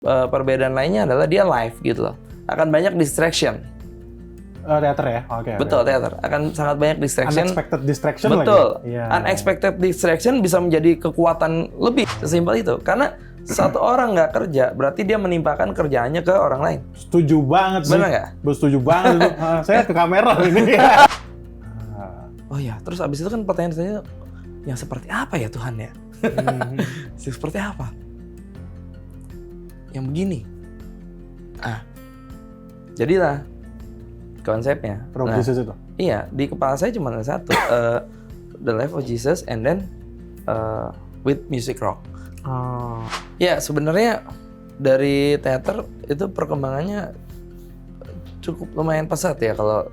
Perbedaan lainnya adalah dia live gitu loh. Akan banyak distraction. Teater ya? Oke. Betul, teater. Akan sangat banyak distraction. Unexpected distraction Betul. lagi? Betul. Unexpected distraction bisa menjadi kekuatan lebih. Sesimpel itu. Karena satu orang nggak kerja, berarti dia menimpakan kerjaannya ke orang lain. Setuju banget sih. Benar nggak? Setuju banget itu. Saya ke kamera ini. Oh iya, terus abis itu kan pertanyaan saya, yang seperti apa ya Tuhan ya? Seperti apa? Yang begini. Jadilah konsepnya. Rock Jesus itu? Iya, di kepala saya cuma ada satu. The Life of Jesus and then with music rock. Ya, sebenarnya dari teater itu perkembangannya cukup lumayan pesat ya kalau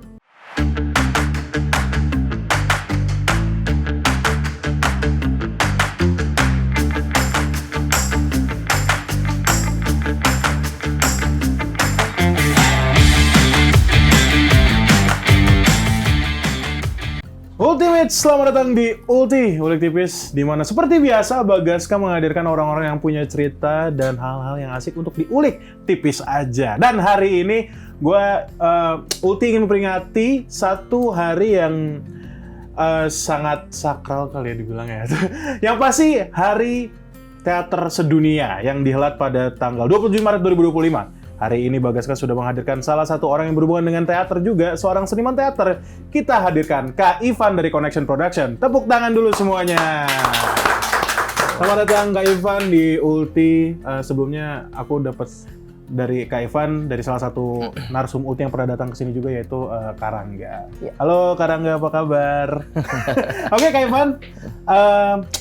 Ultimate, selamat datang di Ulti, Ulik Tipis, di mana seperti biasa Bagaska menghadirkan orang-orang yang punya cerita dan hal-hal yang asik untuk diulik tipis aja. Dan hari ini gue Ulti ingin memperingati satu hari yang sangat sakral kali ya dibilangnya. Yang pasti Hari Teater Sedunia yang dihelat pada tanggal 27 Maret 2025. Hari ini Bagaska sudah menghadirkan salah satu orang yang berhubungan dengan teater juga, seorang seniman teater. Kita hadirkan Kak Ivan dari Connection Production. Tepuk tangan dulu semuanya. Selamat datang Kak Ivan di Ulti. Sebelumnya aku dapat dari Kak Ivan, dari salah satu narsum Ulti yang pernah datang ke sini juga, yaitu Karangga. Ya. Halo Karangga, apa kabar? Oke Kak Ivan,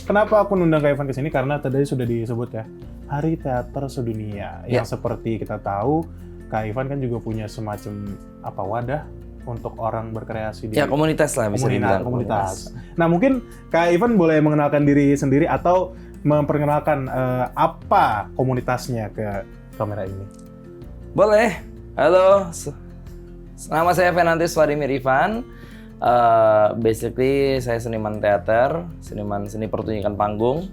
kenapa aku nundang Kak Ivan ke sini? Karena tadi sudah disebut ya, Hari Teater Sedunia, yang seperti kita tahu, Kak Ivan kan juga punya semacam wadah untuk orang berkreasi di komunitas lah bisa dibilang. Komunitas. Nah mungkin Kak Ivan boleh mengenalkan diri sendiri atau memperkenalkan apa komunitasnya ke kamera ini. Boleh. Halo. Nama saya Venantius Vladimir Ivan. Basically saya seniman teater, seniman seni pertunjukan panggung.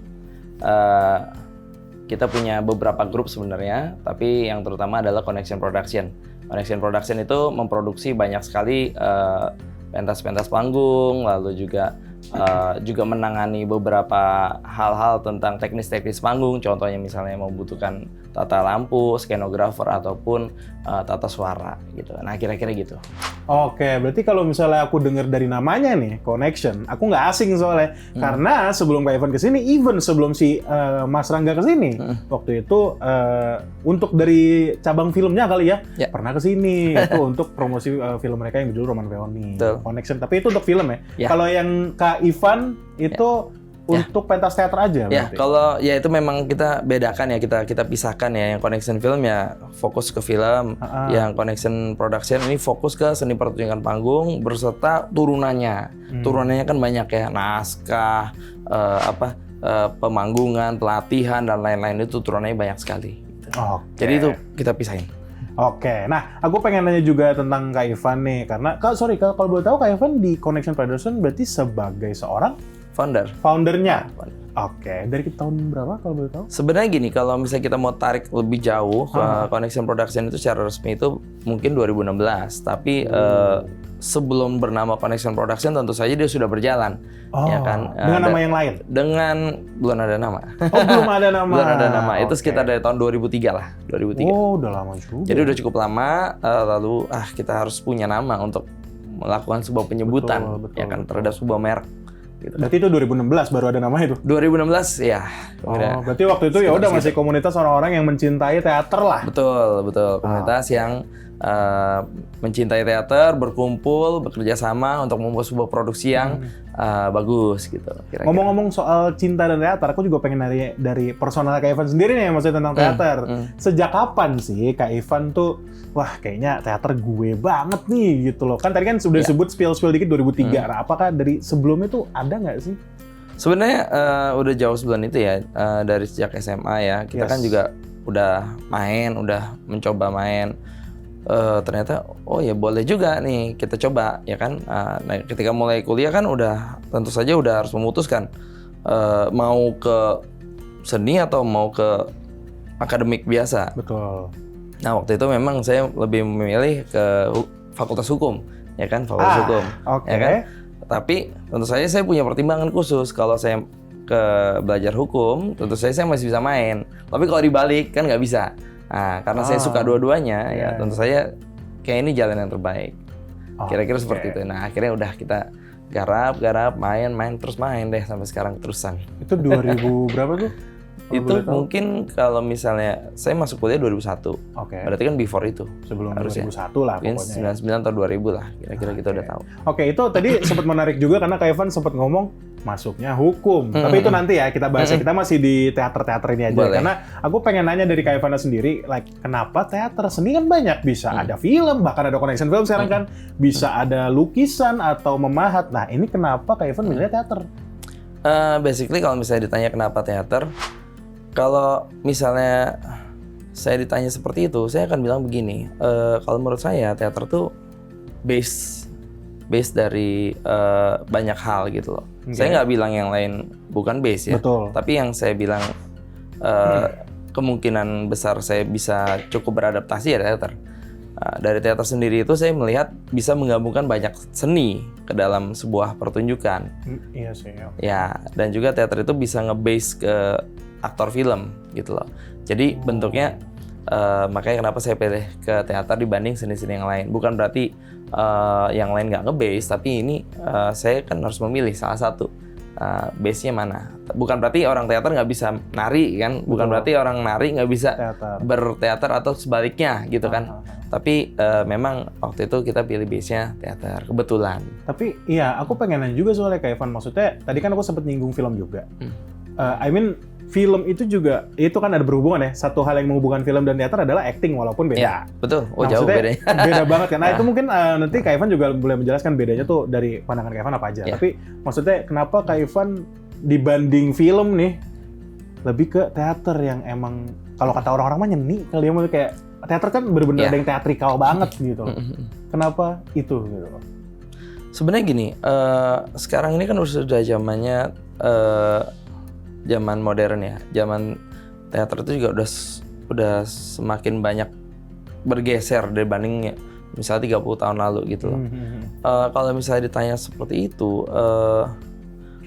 Kita punya beberapa grup sebenarnya, tapi yang terutama adalah Connection Production. Connection Production itu memproduksi banyak sekali pentas-pentas panggung, lalu juga menangani beberapa hal-hal tentang teknis-teknis panggung. Contohnya misalnya membutuhkan tata lampu, skenografer, ataupun tata suara gitu. Nah kira-kira gitu. Oke, berarti kalau misalnya aku dengar dari namanya nih, Connection, aku nggak asing soalnya. Karena sebelum Kak Ivan kesini, even sebelum si Mas Rangga kesini, waktu itu untuk dari cabang filmnya kali ya, pernah kesini. Itu untuk promosi film mereka yang judul Roman Peony. Connection, tapi itu untuk film ya. Kalau yang Kak Ivan itu untuk pentas teater aja. Ya, kalau ya itu memang kita bedakan ya, kita pisahkan ya. Yang Connection Film ya fokus ke film, yang Connection Production ini fokus ke seni pertunjukan panggung berserta turunannya. Turunannya kan banyak ya, naskah, pemanggungan, pelatihan dan lain-lain, itu turunannya banyak sekali. Jadi itu kita pisahin. Oke, nah aku pengen nanya juga tentang Kak Ivan nih, karena kalau boleh tahu Kak Ivan di Connection Production berarti sebagai seorang foundernya. Oke, dari tahun berapa kalau boleh tahu? Sebenarnya gini, kalau misalnya kita mau tarik lebih jauh, Connection Production itu secara resmi itu mungkin 2016, tapi sebelum bernama Connection Production tentu saja dia sudah berjalan, ya kan? Dengan nama yang lain? Belum ada nama. Oh, belum ada nama. Belum ada nama. Itu sekitar dari tahun 2003 lah, 2003. Oh, udah lama juga. Jadi udah cukup lama. Lalu kita harus punya nama untuk melakukan sebuah penyebutan, betul, ya kan, terhadap sebuah merek. Gitu. Berarti itu 2016 baru ada nama itu? 2016 ya. Berarti waktu itu ya udah masih komunitas orang-orang yang mencintai teater lah. Betul. Komunitas yang mencintai teater, berkumpul, bekerja sama untuk membuat sebuah produksi yang bagus gitu. Kira-kira. Ngomong-ngomong soal cinta dan teater, aku juga pengen dari personal Kak Ivan sendiri nih, maksudnya tentang teater. Sejak kapan sih Kak Ivan tuh, wah kayaknya teater gue banget nih gitu loh. Kan tadi kan sudah disebut spill dikit 2003. Nah, apakah dari sebelumnya tuh ada nggak sih? Sebenarnya udah jauh sebelum itu ya, dari sejak SMA ya. Kita kan juga udah mencoba main. Ternyata ya boleh juga nih kita coba ya kan. Nah, ketika mulai kuliah kan udah tentu saja udah harus memutuskan mau ke seni atau mau ke akademik biasa. Betul. Nah waktu itu memang saya lebih memilih ke Fakultas Hukum, ya kan, Fakultas Hukum, Oke. ya kan. Tapi tentu saja saya punya pertimbangan khusus. Kalau saya ke belajar hukum, tentu saja saya masih bisa main. Tapi kalau dibalik kan nggak bisa. Nah karena saya suka dua-duanya, ya tentu saja kayak ini jalan yang terbaik. Kira-kira seperti itu. Nah akhirnya udah kita garap, main terus main deh sampai sekarang terusan. Itu 2000 berapa tuh? Itu mungkin kalau misalnya saya masuk kuliah 2001. Oke. Berarti kan before itu. Sebelum harusnya 2001 lah mungkin pokoknya. 99 atau 2000 lah. Kira-kira kita udah tahu. Oke, itu tadi sempat menarik juga karena Kak Evan sempat ngomong masuknya hukum. Tapi itu nanti ya kita bahas. Kita masih di teater-teater ini aja. Boleh. Karena aku pengen nanya dari Kak Evan sendiri, like kenapa teater? Seni kan banyak, bisa ada film, bahkan ada connection film sekarang kan, bisa ada lukisan atau memahat. Nah ini kenapa Kak Evan milih teater? Basically kalau misalnya ditanya kenapa teater, kalau misalnya saya ditanya seperti itu, saya akan bilang begini. Kalau menurut saya teater tuh base dari banyak hal gitu loh. Saya nggak bilang yang lain bukan base ya. Betul. Tapi yang saya bilang kemungkinan besar saya bisa cukup beradaptasi ya teater. Dari teater sendiri itu saya melihat bisa menggabungkan banyak seni ke dalam sebuah pertunjukan. Iya sih. Ya, dan juga teater itu bisa nge-base ke aktor film gitu loh. Jadi bentuknya makanya kenapa saya pilih ke teater dibanding seni-seni yang lain. Bukan berarti yang lain nggak nge-base, tapi ini saya kan harus memilih salah satu base-nya mana. Bukan berarti orang teater nggak bisa nari kan, bukan berarti orang nari nggak bisa berteater atau sebaliknya gitu kan. Tapi memang waktu itu kita pilih base-nya teater, kebetulan. Tapi iya, aku pengen nanya juga soalnya Kak Evan. Maksudnya tadi kan aku sempat nyinggung film juga. I mean film itu juga, itu kan ada berhubungan ya. Satu hal yang menghubungkan film dan teater adalah acting, walaupun beda. Ya, betul. Oh, nah, jauh bedanya. Beda banget kan. Nah, itu mungkin nanti Kak Evan juga boleh menjelaskan bedanya tuh dari pandangan Kak Evan apa aja. Ya. Tapi maksudnya kenapa Kak Evan dibanding film nih lebih ke teater yang emang kalau kata orang-orang mah nyeni kali ya, maksudnya kayak teater kan bener-bener ada yang teatrikal banget gitu. Kenapa itu gitu? Sebenarnya gini, sekarang ini kan sudah zamannya zaman modern ya. Zaman teater itu juga udah semakin banyak bergeser dibanding misalnya 30 tahun lalu gitu loh. Kalau misalnya ditanya seperti itu,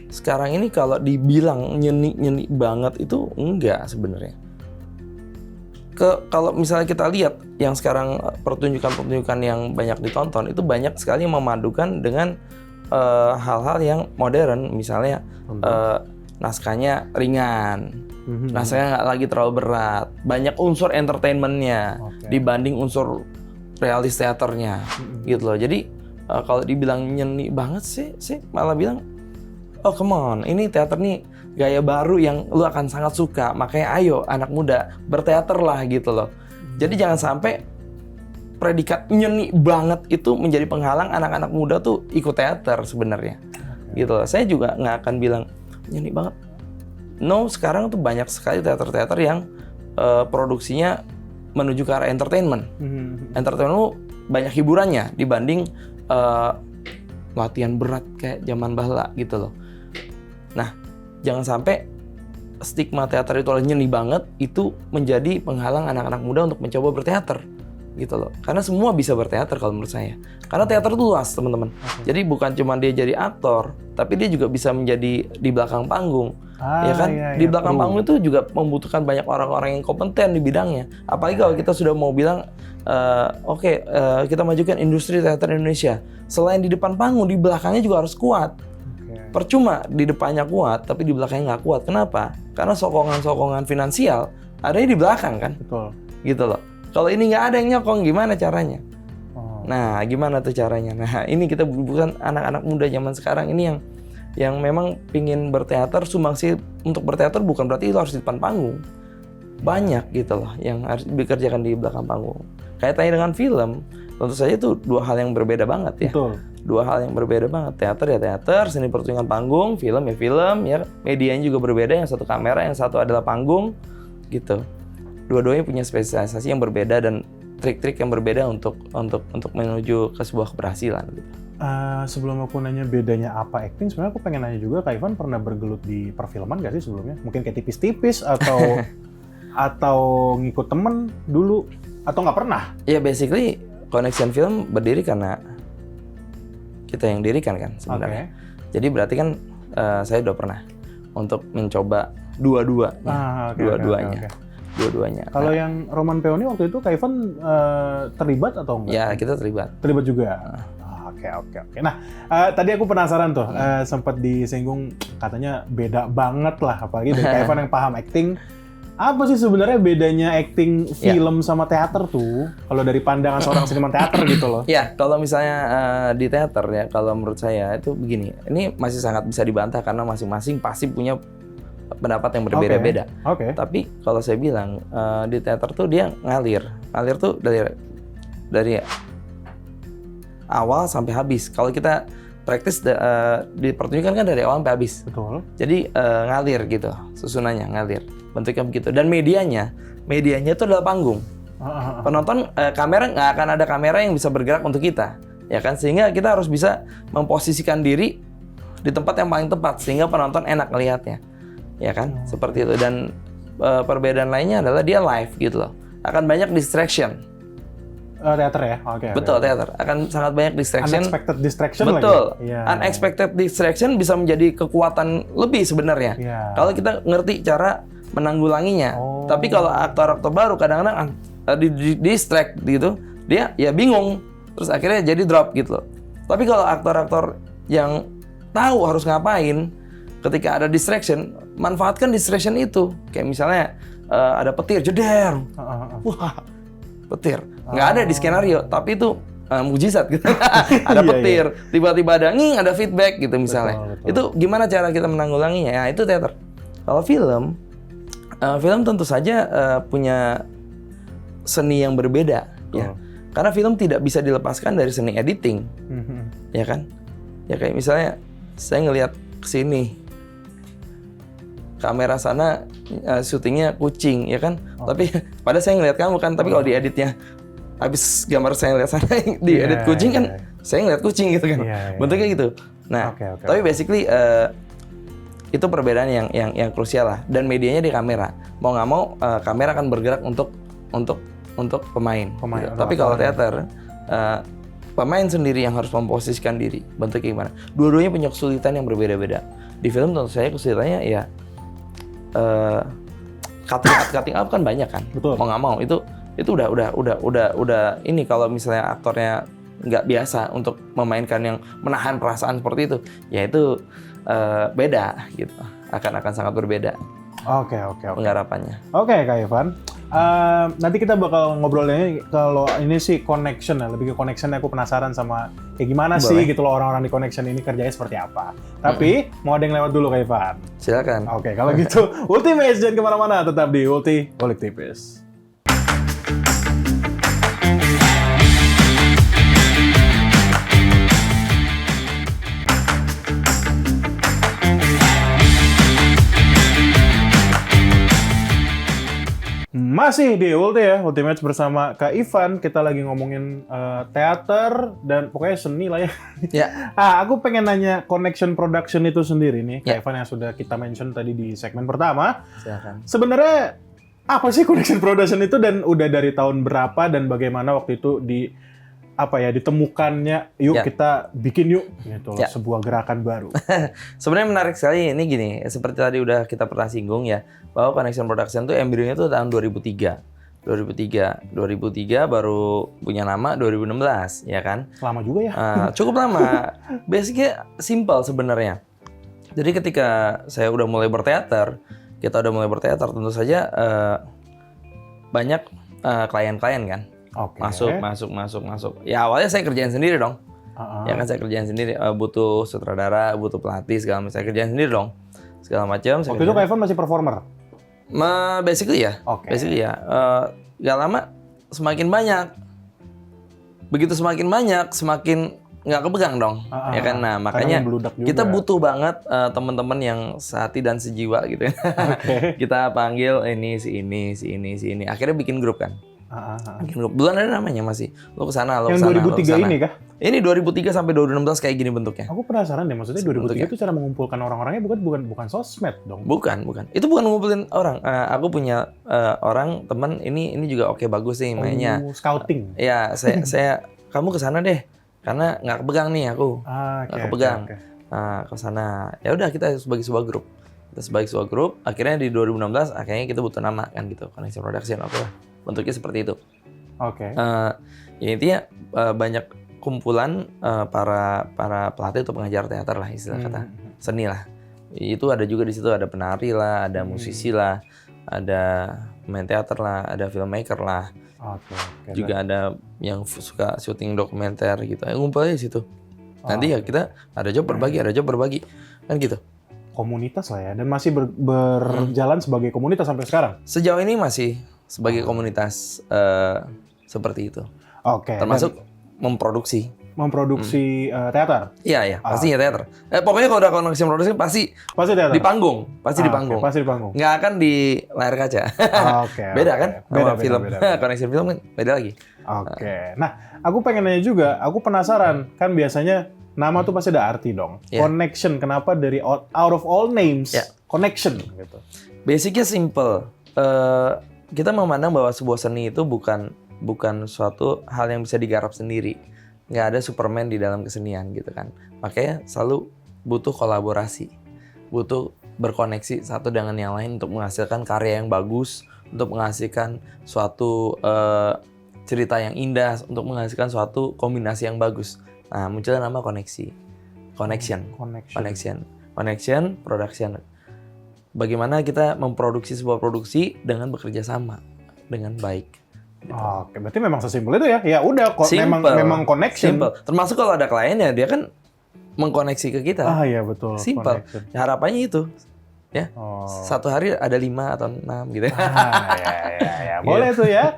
sekarang ini kalau dibilang nyeni banget itu enggak sebenarnya. Kalau misalnya kita lihat yang sekarang pertunjukan yang banyak ditonton itu banyak sekali yang memadukan dengan hal-hal yang modern, misalnya naskahnya ringan, naskahnya nggak lagi terlalu berat, banyak unsur entertainmentnya dibanding unsur realis teaternya, gitu loh. Jadi kalau dibilang nyeni banget sih malah bilang, oh come on, ini teater nih gaya baru yang lu akan sangat suka, makanya ayo anak muda berteater lah gitu loh. Jadi jangan sampai predikat nyeni banget itu menjadi penghalang anak-anak muda tuh ikut teater sebenarnya, gitu loh. Saya juga nggak akan bilang nyeni banget. No, sekarang tuh banyak sekali teater-teater yang produksinya menuju ke arah entertainment. Entertainment tuh banyak hiburannya dibanding latihan berat kayak zaman bahla gitu loh. Nah, jangan sampai stigma teater itu nyeni banget itu menjadi penghalang anak-anak muda untuk mencoba berteater gitu loh. Karena semua bisa berteater kalau menurut saya. Karena teater itu luas, teman-teman. Jadi bukan cuma dia jadi aktor, tapi dia juga bisa menjadi di belakang panggung. Ya kan? Di belakang panggung itu juga membutuhkan banyak orang-orang yang kompeten di bidangnya. Apalagi kalau kita sudah mau bilang kita majukan industri teater Indonesia. Selain di depan panggung, di belakangnya juga harus kuat. Percuma di depannya kuat, tapi di belakangnya nggak kuat. Kenapa? Karena sokongan-sokongan finansial adanya di belakang kan? Betul. Gitu loh. Kalau ini nggak ada yang nyokong, gimana caranya? Nah, gimana tuh caranya? Nah, ini kita bukan anak-anak muda zaman sekarang ini yang memang pingin berteater, sumbangsi untuk berteater bukan berarti itu harus di depan panggung. Banyak gitu loh yang harus dikerjakan di belakang panggung. Kaitannya dengan film, tentu saja itu dua hal yang berbeda banget ya. Betul. Dua hal yang berbeda banget. Teater ya teater, seni pertunjukan panggung, film ya film, ya medianya juga berbeda. Yang satu kamera, yang satu adalah panggung, gitu. Dua-duanya punya spesialisasi yang berbeda dan trik-trik yang berbeda untuk menuju ke sebuah keberhasilan. Gitu. Sebelum aku nanya bedanya apa acting, sebenarnya aku pengen nanya juga, Kak Ivan pernah bergelut di perfilman nggak sih sebelumnya? Mungkin kayak tipis-tipis atau atau ngikut temen dulu atau nggak pernah? Ya basically Connection Film berdiri karena kita yang dirikan kan sebenarnya. Jadi berarti kan saya udah pernah untuk mencoba dua-duanya. Dua-duanya. Kalau yang Roman Peony waktu itu Kak Ivan terlibat atau enggak? Ya, kita terlibat. Terlibat juga. Oke. Nah, tadi aku penasaran tuh, sempat disinggung katanya beda banget lah, apalagi dari Kak Ivan yang paham acting. Apa sih sebenarnya bedanya acting film sama teater tuh? Kalau dari pandangan seorang seniman teater gitu loh. Ya, kalau misalnya di teater ya, kalau menurut saya itu begini. Ini masih sangat bisa dibantah karena masing-masing pasti punya pendapat yang berbeda-beda. Oke. Tapi kalau saya bilang di teater tuh dia ngalir tuh dari awal sampai habis. Kalau kita praktis di pertunjukan kan dari awal sampai habis. Betul. Jadi ngalir gitu, susunannya ngalir. Bentuknya begitu. Dan medianya itu adalah panggung. Penonton kamera nggak akan ada kamera yang bisa bergerak untuk kita, ya kan? Sehingga kita harus bisa memposisikan diri di tempat yang paling tepat sehingga penonton enak melihatnya, ya kan? Seperti itu. Dan perbedaan lainnya adalah dia live gitu loh. Akan banyak distraction. Teater ya? Oke. Betul, teater. Akan sangat banyak distraction. Unexpected distraction Betul. lagi. Yeah. Unexpected distraction bisa menjadi kekuatan lebih sebenarnya. Yeah. Kalau kita ngerti cara menanggulanginya. Tapi kalau aktor-aktor baru kadang-kadang distract gitu, dia ya bingung. Terus akhirnya jadi drop gitu loh. Tapi kalau aktor-aktor yang tahu harus ngapain ketika ada distraction, manfaatkan distraction itu. Kayak misalnya ada petir, jeder. Wah, petir. Nggak ada di skenario, tapi itu mukjizat gitu. Ada petir, tiba-tiba ada ada feedback gitu misalnya. Betul. Itu gimana cara kita menanggulanginya? Ya itu teater. Kalau film tentu saja punya seni yang berbeda, ya. Karena film tidak bisa dilepaskan dari seni editing, ya kan? Ya kayak misalnya saya ngelihat kesini, kamera sana syutingnya kucing, ya kan? Tapi pada saya ngelihat kamu kan, tapi kalau dieditnya habis gambar saya ngelihat sana diedit kucing kan, saya ngelihat kucing gitu kan, bentuknya gitu. Nah, tapi basically itu perbedaan yang krusial lah. Dan medianya di kamera. Mau nggak mau kamera akan bergerak untuk pemain. Gitu. Tapi kalau teater pemain sendiri yang harus memposisikan diri. Bentuknya gimana? Dua-duanya punya kesulitan yang berbeda-beda. Di film tentu saya kesulitannya ya cutting up kan banyak kan. Betul. Mau nggak mau itu udah ini kalau misalnya aktornya nggak biasa untuk memainkan yang menahan perasaan seperti itu, ya itu beda gitu, akan sangat berbeda. Oke. Penggarapannya. Oke, Kak Ivan. Nanti kita bakal ngobrolnya kalau ini sih connection ya, lebih ke connection. Aku penasaran sama kayak gimana sih gitu loh orang-orang di connection ini kerjanya seperti apa. Tapi mau ada yang lewat dulu Kak Ivan. Silakan. Oke, kalau gitu Ultimate jangan kemana-mana, tetap di Ulti Ulik Tipis. Masih di Ulti ya, Ultimate bersama Kak Ivan. Kita lagi ngomongin teater dan pokoknya seni lah ya. Ya. Aku pengen nanya connection production itu sendiri nih, Kak Ivan, yang sudah kita mention tadi di segmen pertama. Silakan. Sebenarnya apa sih connection production itu dan udah dari tahun berapa dan bagaimana waktu itu ditemukannya kita bikin yuk gitu loh, sebuah gerakan baru. Sebenarnya menarik sekali ini gini, seperti tadi udah kita pernah singgung ya, bahwa Connection Production itu embrionya tuh tahun 2003 baru punya nama 2016 ya kan. Lama juga ya. Cukup lama. Basicnya simple sebenarnya. Jadi ketika saya udah mulai berteater, tentu saja banyak klien-klien kan. Masuk. Ya awalnya saya kerjain sendiri dong. Ya kan saya kerjain sendiri. Butuh sutradara, butuh pelatih segala macam. Saya kerjain sendiri dong. Segala macam. Waktu itu Kak Ivan masih performer? Basically ya. Gak lama semakin banyak. Begitu semakin banyak, semakin nggak kepegang dong. Ya kan. Nah makanya kita butuh banget teman-teman yang sehati dan sejiwa gitu. Kita panggil ini, si ini. Akhirnya bikin grup kan. Bikin grup. Belum ada namanya masih. Lo kesana, lo kesana. Yang 2003 ini kah? Ini 2003 sampai 2016 kayak gini bentuknya. Aku penasaran deh, maksudnya 2003 itu cara mengumpulkan orang-orangnya bukan sosmed dong. Bukan. Itu bukan ngumpulin orang. Aku punya orang teman ini juga oke bagus nih mainnya. Scouting. Ya, saya kamu ke sana deh. Karena nggak kepegang nih aku. Nggak kepegang. Nah, ke sana. Ya udah kita sebagai sebuah grup. Akhirnya di 2016 akhirnya kita butuh nama kan gitu, Connection Production apa lah. Bentuknya seperti itu. Oke. Ya intinya banyak kumpulan para pelatih atau pengajar teater lah istilah kata seni lah. Itu ada juga di situ ada penari lah, ada musisi lah, ada pemain teater lah, ada filmmaker lah. Juga ada yang suka syuting dokumenter gitu. Ngumpulnya di situ. Nanti ya kita ada job berbagi kan gitu. Komunitas lah ya, dan masih berjalan sebagai komunitas sampai sekarang. Sejauh ini masih sebagai komunitas seperti itu. Oke. Termasuk memproduksi teater. Iya, pastinya teater. Pokoknya kalau udah Connection Production pasti teater. Di panggung, pasti di panggung. Pasti di panggung. Nggak akan di layar kaca. Beda kan? Sama film. Connection film kan beda lagi. Oke. Nah, aku pengen nanya juga, aku penasaran, kan biasanya nama tuh pasti ada arti dong. Connection, kenapa dari out of all names, connection gitu. Basicnya simple. Kita memandang bahwa sebuah seni itu bukan suatu hal yang bisa digarap sendiri. Nggak ada Superman di dalam kesenian gitu kan. Makanya selalu butuh kolaborasi. Butuh berkoneksi satu dengan yang lain untuk menghasilkan karya yang bagus, untuk menghasilkan suatu cerita yang indah, untuk menghasilkan suatu kombinasi yang bagus. Nah, munculnya nama Connection, Production. Bagaimana kita memproduksi sebuah produksi dengan bekerja sama dengan baik. Gitu. Oke, berarti memang sesimpel itu ya. Ya udah, memang connection. Simple. Termasuk kalau ada kliennya, dia kan mengkoneksi ke kita. Iya betul. Simple. Ya, harapannya itu, ya. Satu hari ada 5 atau 6 gitu. Ya. Boleh tuh ya.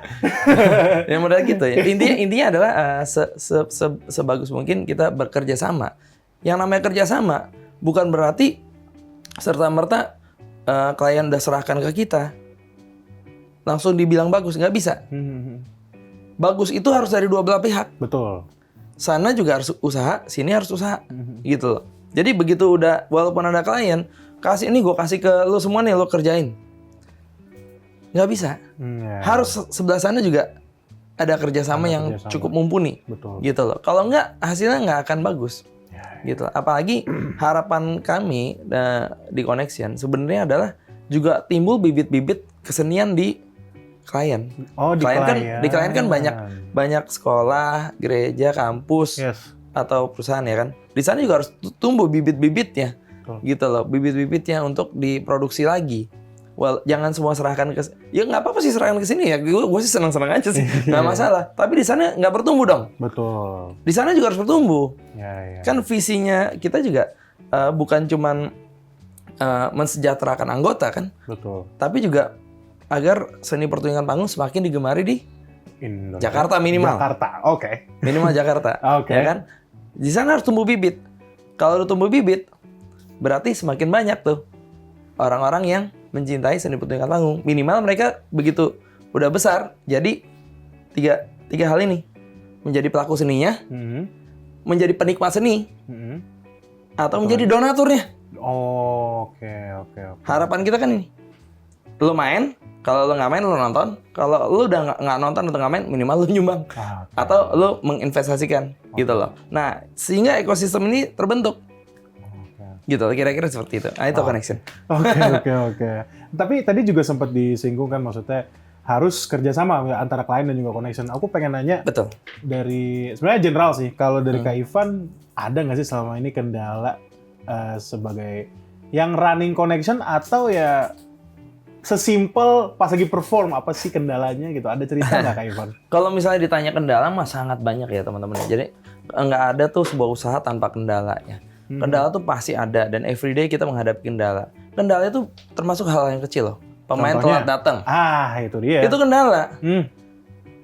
Yang modal gitu ya. Intinya adalah sebagus mungkin kita bekerja sama. Yang namanya kerja sama bukan berarti serta-merta klien udah serahkan ke kita langsung dibilang bagus, nggak bisa. Bagus itu harus dari dua belah pihak. Betul. Sana juga harus usaha, sini harus usaha, gitu loh. Jadi begitu udah, walaupun ada klien, gue kasih ke lo semua nih, lo kerjain. Nggak bisa. Harus sebelah sana juga ada kerjasama yang cukup mumpuni. Betul. Gitu loh. Kalau nggak, hasilnya nggak akan bagus. Gitu loh. Apalagi harapan kami di Connection sebenarnya adalah juga timbul bibit-bibit kesenian di klien. Di klien kan banyak sekolah, gereja, kampus, atau perusahaan ya kan. Di sana juga harus tumbuh bibit-bibitnya, gitu loh, bibit-bibitnya untuk diproduksi lagi. Jangan semua serahkan ke, ya nggak apa-apa sih serahkan ke sini ya. Gue sih senang-senang aja sih, nggak masalah. Tapi di sana nggak bertumbuh dong. Betul. Di sana juga harus bertumbuh. Kan visinya kita juga bukan cuman mensejahterakan anggota kan. Betul. Tapi juga agar seni pertunjukan panggung semakin digemari di Jakarta minimal. Minimal Jakarta. Ya kan? Di sana harus tumbuh bibit. Kalau udah tumbuh bibit, berarti semakin banyak tuh orang-orang yang mencintai seni pertunjukan panggung. Minimal mereka begitu udah besar, jadi tiga hal ini. Menjadi pelaku seninya, menjadi penikmat seni, atau menjadi donaturnya. Oke. Harapan kita kan ini. Lo main, kalau lo nggak main, lo nonton. Kalau lo udah nggak nonton atau nggak main, minimal lo nyumbang. Atau lo menginvestasikan, gitu loh. Nah, sehingga ekosistem ini terbentuk. Gitu, kira-kira seperti itu. Itu Connection. Oke. Tapi tadi juga sempat disinggung kan, maksudnya harus kerjasama antara klien dan juga Connection. Aku pengen nanya, betul. Dari sebenarnya general sih, kalau dari Kak Ivan, ada nggak sih selama ini kendala sebagai yang running Connection, atau ya sesimpel pas lagi perform, apa sih kendalanya gitu? Ada cerita nggak Kak Ivan? Kalau misalnya ditanya kendala mah sangat banyak ya teman-teman. Jadi nggak ada tuh sebuah usaha tanpa kendalanya. Kendala tuh pasti ada, dan everyday kita menghadapi kendala. Kendala itu termasuk hal yang kecil loh. Pemain telat datang. Itu dia. Itu kendala.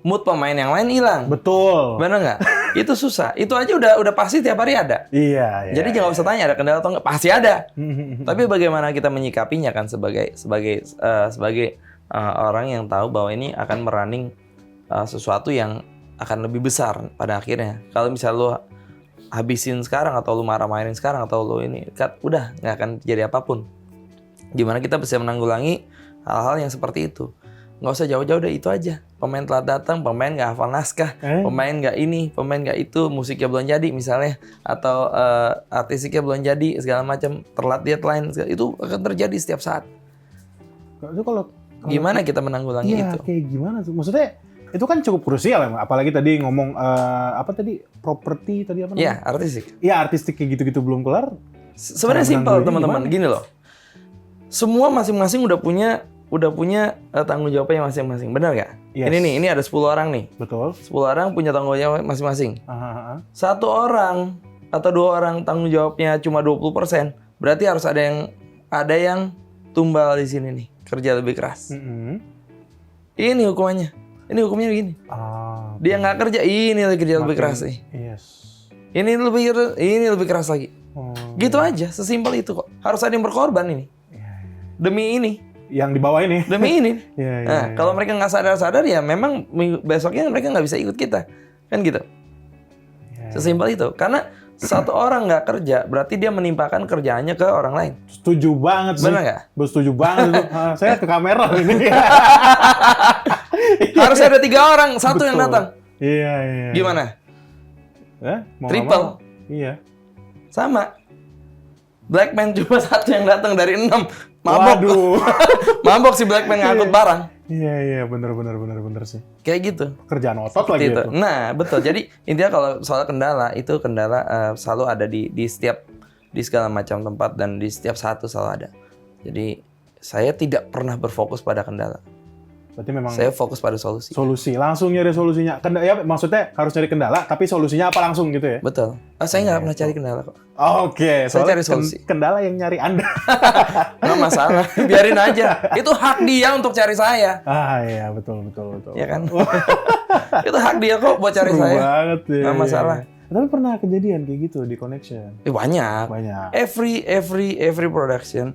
Mood pemain yang lain hilang. Betul. Benar nggak? Itu susah. Itu aja udah pasti tiap hari ada. Iya. Jadi jangan usah tanya ada kendala atau nggak, pasti ada. Tapi bagaimana kita menyikapinya kan sebagai orang yang tahu bahwa ini akan merunning sesuatu yang akan lebih besar pada akhirnya. Kalau misal lu habisin sekarang atau lu marah-marahin sekarang atau lu ini, udah nggak akan terjadi apapun. Gimana kita bisa menanggulangi hal-hal yang seperti itu? Nggak usah jauh-jauh deh, itu aja. Pemain telat datang, pemain nggak hafal naskah, pemain nggak ini, pemain nggak itu, musiknya belum jadi misalnya, atau artisiknya belum jadi, segala macam, telat deadline, itu akan terjadi setiap saat. Itu kalau Gimana kita menanggulangi iya, itu? kayak gimana tuh? Maksudnya itu kan cukup krusial ya, apalagi tadi ngomong apa tadi properti tadi apa namanya? Iya, artistik. Iya, artistik kayak gitu-gitu belum kelar. Sebenarnya simpel teman-teman, gini loh. Semua masing-masing udah punya tanggung jawabnya masing-masing, benar nggak? Yes. Ini ada 10 orang nih. Betul. 10 orang punya tanggung jawab masing-masing. Aha. Satu orang atau 2 orang tanggung jawabnya cuma 20%, berarti harus ada yang tumbal di sini nih, kerja lebih keras. Ini hukumannya. Ini hukumnya begini. Dia nggak kerja, ini lagi kerja lebih keras nih. Yes. Ini lebih keras lagi. Gitu aja, sesimpel itu kok. Harus ada yang berkorban ini. Demi ini. Yang di bawah ini. Demi ini. Iya. Kalau mereka nggak sadar-sadar ya memang besoknya mereka nggak bisa ikut kita. Kan gitu. Sesimpel itu. Karena satu orang nggak kerja, berarti dia menimpakan kerjaannya ke orang lain. Setuju banget sih. Benar nggak? Setuju banget tuh. Saya ke kamera ini. Harus ada 3 orang, satu yang datang. Iya. Gimana? Mau Triple. Iya. Sama. Blackman cuma satu yang datang dari 6. Mabok. Waduh. Mabok si Blackman ngangkut barang. Iya, bener sih. Kayak gitu. Kerjaan otot lagi itu. Nah, betul. Jadi intinya kalau soal kendala, itu kendala selalu ada di segala macam tempat dan di setiap satu selalu ada. Jadi saya tidak pernah berfokus pada kendala. Berarti memang saya fokus pada solusi. Solusi, langsung nyari solusinya. Ya maksudnya harus cari kendala, tapi solusinya apa langsung gitu ya? Betul. Saya nggak pernah cari kendala kok. Oke, saya cari solusi. Kendala yang nyari Anda. Nggak masalah, biarin aja. Itu hak dia untuk cari saya. Iya, betul. Ya kan? Itu hak dia kok buat cari saya. Banget ya. Nggak masalah. Tapi pernah kejadian kayak gitu di Connection? Banyak. Every production,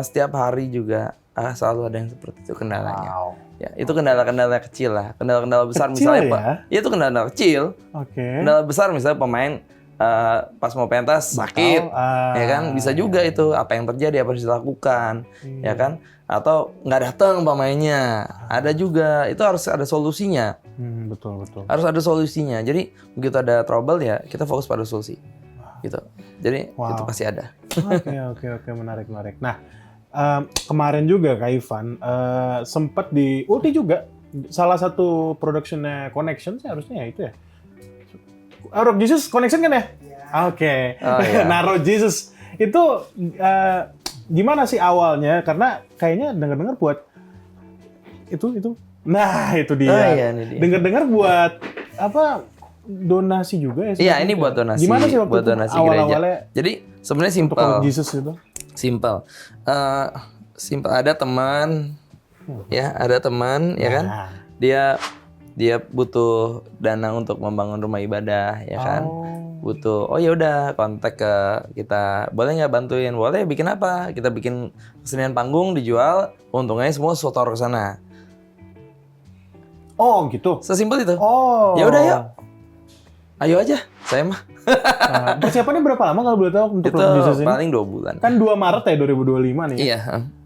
setiap hari juga selalu ada yang seperti itu kendalanya. Wow. Ya, itu kendala-kendala kecil lah. Kendala-kendala besar kecil misalnya ya? Itu kendala kecil. Oke. Kendala besar misalnya pemain pas mau pentas sakit, ya kan? Bisa juga itu apa yang terjadi, apa yang harus dilakukan, ya kan? Atau nggak datang pemainnya, ada juga. Itu harus ada solusinya. Betul. Harus ada solusinya. Jadi begitu ada trouble ya kita fokus pada solusi, gitu. Jadi itu pasti ada. Oke, menarik. Nah, kemarin juga Kak Ivan sempat di Ulti juga salah satu productionnya Connection sih harusnya ya itu ya. Rock Jesus Connection kan ya? Oke. Nah, Rock Jesus itu gimana sih awalnya? Karena kayaknya dengar-dengar buat itu. Nah, itu dia. Dengar-dengar buat apa? Donasi juga ya? Iya, ini buat donasi. Gimana sih waktu buat itu donasi awal-awalnya? Jadi sebenarnya simpel. Rock Jesus itu. Simpel. Ada teman, ada teman, ya kan? Dia butuh dana untuk membangun rumah ibadah, ya kan? Butuh, ya udah kontak ke kita, boleh nggak bantuin? Boleh, bikin apa? Kita bikin kesenian panggung, dijual, untungnya semua setor ke sana. Oh gitu. Sesimpel itu. Ya udah yuk. Ayo aja, saya mah. Persiapannya berapa lama kalau boleh tahu untuk itu bisnis ini? Paling 2 bulan. Kan 2 Maret ya 2025 nih. Iya.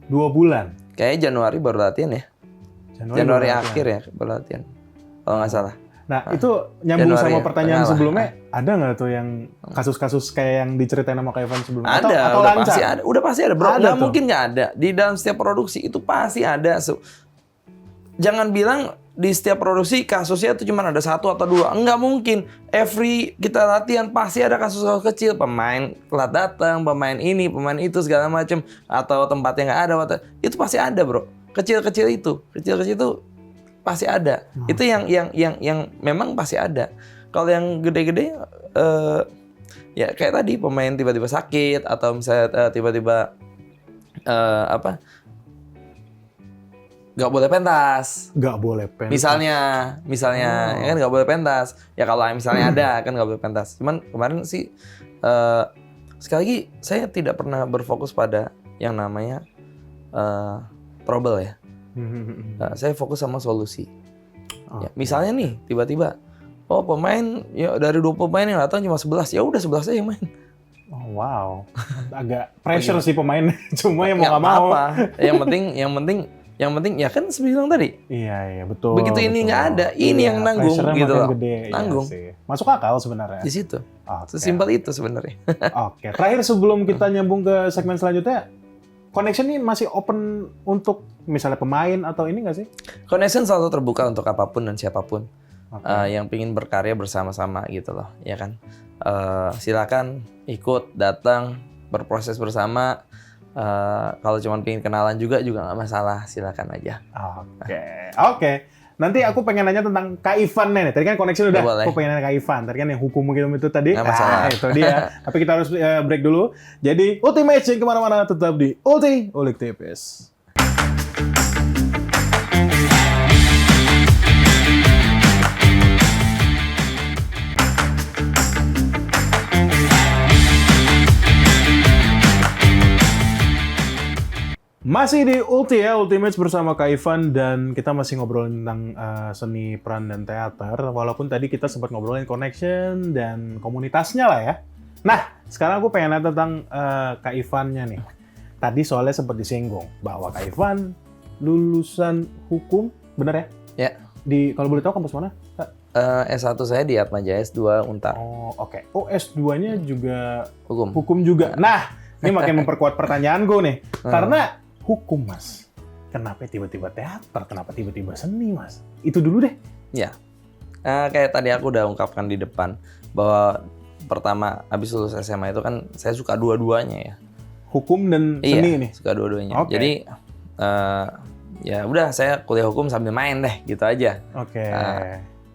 2 bulan. Kayaknya Januari baru latihan ya. Januari akhir ya baru latihan. Kalau nggak salah. Nah, itu nyambung Januari sama pertanyaan sebelumnya. Lah. Ada nggak tuh yang kasus-kasus kayak yang diceritain sama Kak Ivan sebelumnya? Ada, atau udah lancar? pasti ada. Udah pasti ada, bro. Nggak tuh. mungkin nggak ada. Di dalam setiap produksi itu pasti ada. Jangan bilang di setiap produksi kasusnya itu cuma ada 1 atau 2. Enggak mungkin. Kita latihan pasti ada kasus-kasus kecil. Pemain telat datang, pemain ini, pemain itu, segala macam. Atau tempatnya nggak ada. Itu pasti ada, bro. Kecil-kecil itu pasti ada. Itu yang memang pasti ada. Kalau yang gede-gede, ya kayak tadi pemain tiba-tiba sakit atau misalnya tiba-tiba nggak boleh pentas. Misalnya ya kan nggak boleh pentas. Ya kalau misalnya ada kan nggak boleh pentas. Cuman kemarin sih sekali lagi saya tidak pernah berfokus pada yang namanya trouble ya. Saya fokus sama solusi. Ya, misalnya nih tiba-tiba Oh pemain, ya dari 20 pemain yang datang cuma 11, ya udah 11 aja yang main. Oh, wow, agak pressure sih pemainnya. Cuma ya mau nggak mau. Apa. Yang penting ya kan seperti bilang tadi. Iya betul. Begitu ini nggak ada, ini yang nanggung gitu loh. Gede, nanggung. Iya sih. Masuk akal sebenarnya. Di situ. Okay. Sesimpel itu sebenarnya. Oke, terakhir sebelum kita nyambung ke segmen selanjutnya, Connection ini masih open untuk misalnya pemain atau ini nggak sih? Connection selalu terbuka untuk apapun dan siapapun Okay. yang ingin berkarya bersama-sama gitu loh, ya kan. Silakan ikut, datang, berproses bersama. Kalau cuma pengen kenalan juga nggak masalah, silakan aja. Oke. Nanti aku pengen nanya tentang Kak Ivan nih. Tadi kan Connection udah. Boleh. Aku pengen nanya Kak Ivan. Tadi kan yang hukum itu tadi. Nggak masalah. Itu dia. Tapi kita harus break dulu. Jadi Ultimate Change kemana-mana tetap di Ulti Ulik Tipis. Masih di Ulti ya, Ultimates bersama Kak Ivan, dan kita masih ngobrolin tentang seni peran dan teater, walaupun tadi kita sempat ngobrolin connection dan komunitasnya lah ya. Nah, sekarang aku pengen nanya tentang Kak Ivannya nih. Tadi soalnya sempat disinggung bahwa Kak Ivan lulusan hukum, bener ya? Ya. Kalau boleh tahu kampus mana? Kak? S1 saya di Atmajaya, S2 Untar. Oh, oke. Oh, S2-nya juga Hukum. hukum juga. Nah, ini makin memperkuat pertanyaanku nih. Karena hukum, Mas. Kenapa tiba-tiba teater? Kenapa tiba-tiba seni, Mas? Itu dulu deh. Ya. Kayak tadi aku udah ungkapkan di depan bahwa pertama habis lulus SMA itu kan saya suka dua-duanya ya. Hukum dan seni nih. Suka dua-duanya. Okay. Jadi ya udah saya kuliah hukum sambil main deh, gitu aja. Oke.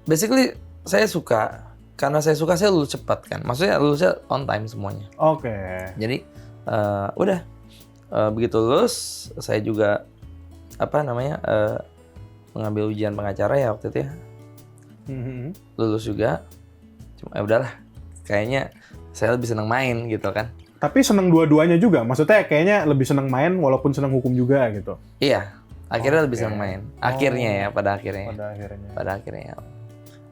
Basically saya suka, karena saya suka saya lulus cepat kan. Maksudnya lulusnya on time semuanya. Oke. Jadi udah begitu lulus saya juga mengambil ujian pengacara ya waktu itu ya. Lulus juga. Cuma ya udahlah. Kayaknya saya lebih senang main gitu kan. Tapi seneng dua-duanya juga. Maksudnya kayaknya lebih seneng main walaupun seneng hukum juga gitu. Iya. Akhirnya lebih senang main. Akhirnya ya, pada akhirnya. Pada akhirnya.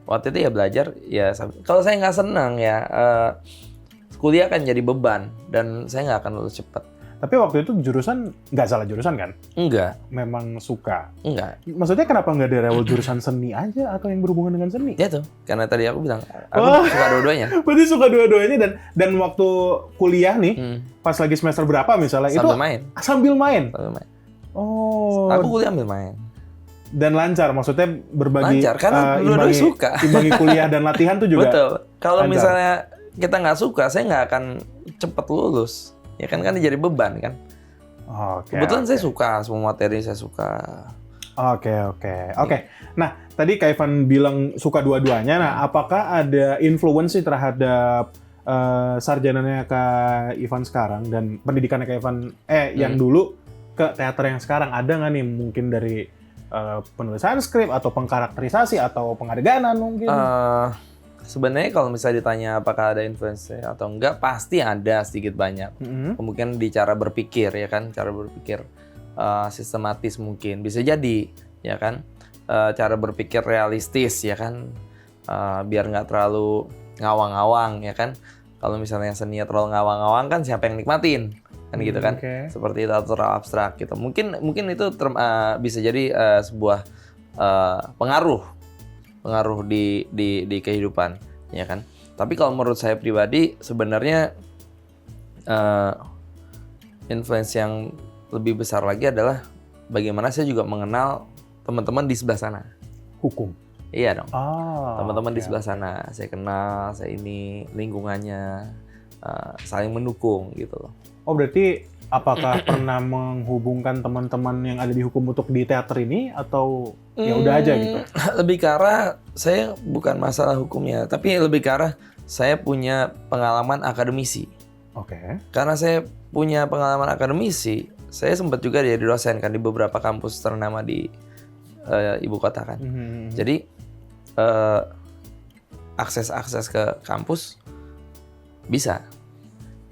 Waktu itu ya belajar ya. Kalau saya nggak senang ya kuliah kan jadi beban dan saya nggak akan lulus cepat. Tapi waktu itu jurusan nggak salah jurusan kan? Enggak. Memang suka. Enggak. Maksudnya kenapa nggak direwel jurusan seni aja atau yang berhubungan dengan seni? Ya tuh, karena tadi aku bilang aku suka dua-duanya. Berarti suka dua-duanya dan waktu kuliah nih, pas lagi semester berapa misalnya sambil main. Sambil main. Oh. Aku kuliah ambil main. Dan lancar, maksudnya berbagi. Lancar karena dua-duanya suka. Imbangi kuliah dan latihan tuh juga. Betul. Kalau lancar. misalnya kita nggak suka, saya nggak akan cepet lulus. Ya kan jadi beban kan. Kebetulan saya suka, semua materi saya suka. Oke. Nah, tadi Kak Ivan bilang suka dua-duanya. Nah, apakah ada influence terhadap sarjananya Kak Ivan sekarang dan pendidikannya Kak Ivan yang dulu ke teater yang sekarang? Ada nggak nih mungkin dari penulisan skrip atau pengkarakterisasi atau pengadeganan mungkin? Sebenarnya kalau misalnya ditanya apakah ada influence atau enggak, pasti ada sedikit banyak. Mungkin di cara berpikir ya kan, cara berpikir sistematis mungkin bisa jadi ya kan, cara berpikir realistis ya kan, biar nggak terlalu ngawang-ngawang ya kan. Kalau misalnya seni terlalu ngawang-ngawang kan siapa yang nikmatin kan gitu kan, seperti itu terlalu abstrak gitu. Mungkin itu bisa jadi sebuah pengaruh di kehidupan ya kan. Tapi kalau menurut saya pribadi sebenarnya influence yang lebih besar lagi adalah bagaimana saya juga mengenal teman-teman di sebelah sana. Hukum. Iya dong. Teman-teman di sebelah sana saya kenal, saya ini lingkungannya saling mendukung gitu loh. Oh, berarti apakah pernah menghubungkan teman-teman yang ada di hukum untuk di teater ini atau ya udah aja gitu? Lebih ke arah saya bukan masalah hukumnya, tapi lebih ke arah saya punya pengalaman akademisi. Oke. Karena saya punya pengalaman akademisi, saya sempat juga jadi dosen kan di beberapa kampus ternama di ibu kota kan. Jadi akses ke kampus bisa.